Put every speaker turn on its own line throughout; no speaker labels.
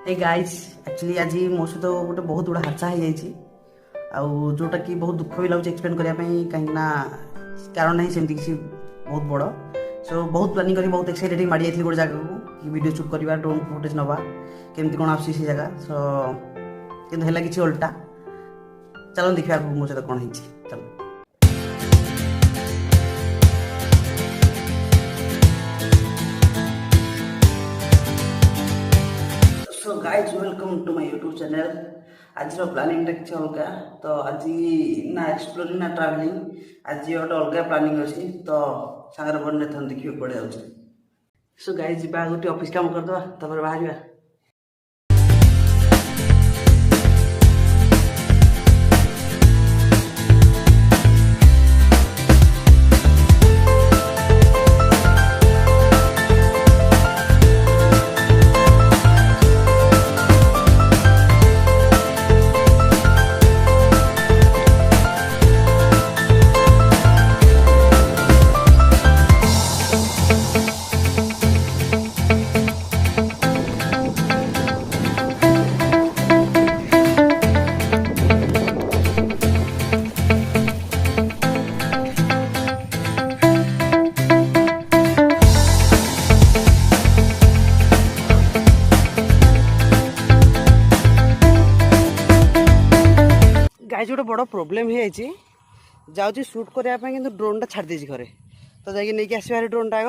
ए guys actually आज मो सहित गोटे बहुत बड़ा हादसा हो जाइए जोटा कि बहुत दुख भी लगे एक्सप्लेन करने कहीं कारण नहीं सेमती किसी बहुत बड़ सो बहुत प्लानिंग करी बहुत एक्साइटेड माड़ी जाइए गोटे जगह को वीडियो शूट करवा ड्रोन फुटेज नवा केमती कौन आसी जगह सो कि किसी उल्टा चलो देखा मो सहित कौन है चलो। So guys welcome to my YouTube channel. आज प्लानिंग किसी अलग तो आज ना एक्सप्लोरिंग ना ट्रावेलिंग आज गोटे अलग प्लानिंग अच्छी तो सागर बन देखिए पड़े जाऊँ। सो गाइज जा गोटे ऑफिस काम करदे तापर बाहर। गाइज गोटे बड़ प्रोब्लेम हो जाऊँ सुट करने कि ड्रोन टा छाड़ देছি घरे तो जाकि नहीं आसबार ड्रोन टा आग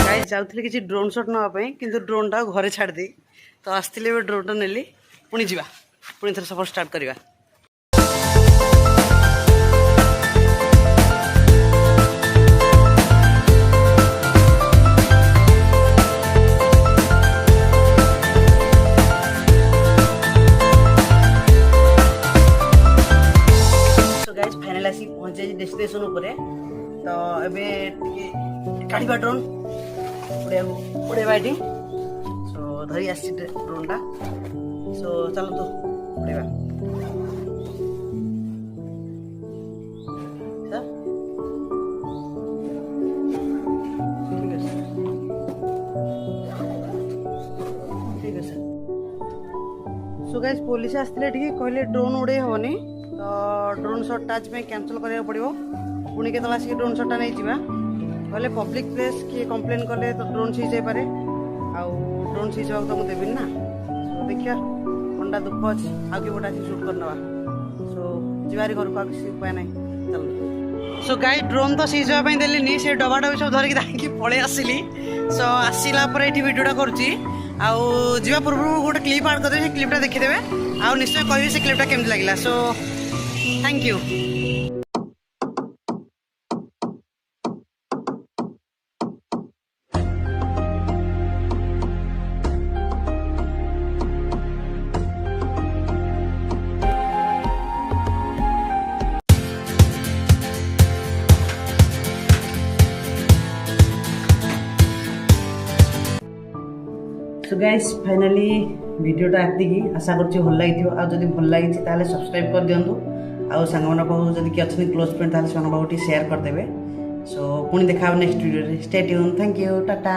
गाइज जाऊँ किसी ड्रोन शॉट नापी कि ड्रोन टा घरे छाड़ दी तो आसती ड्रोन टा नेली पुणी जा पुणी थर सफर स्टार्ट करवा। पहुंचे डेस्टिनेशन उपरे तो एबे काढ़ा ड्रोन उड़ेबा ये सो धरी आसी ड्रोन टा सो चलो तो उड़ेबा। ठीक है सो गाइस पुलिस आसते कहले ड्रोन उड़े हेनी तो ड्रोन शॉट आज कैंसल करा पड़ो पुणी के आसिक ड्रोन शॉट नहीं जावा कहले पब्लिक प्लेस किए कंप्लेन कले तो ड्रोन सीज हो पारे आउ ड्रोन सीज हो तो मुझे देवी ना सो देखिए कंडा दुख अच्छे आउ कि गोटे शूट करना सो जीवार घर को किसी उपाय ना चलो। सो गाई ड्रोन तो सीज हाँपाई देली से डबा डबी सब धरिकी पलि आसली सो आसला ये भिडियोटा करुँची आवा पूर्व गोटे क्लिप आड करदे क्लिपटा देखीदे आउ निश्चय कहि से क्लिपटा केमती लगिला so thank you. So guys finally वीडियोटा एतिकी आशा करछि भल लागिथियो आ जदि भल लागिछि ताले सब्सक्राइब कर दियंतु आ सांग मन पाखु जदि कि अछि क्लोज फ्रेंड ताले सांग पाखु शेयर कर देबे सो पुणी देखा नेक्स्ट वीडियो रे stay tune thank you Tata.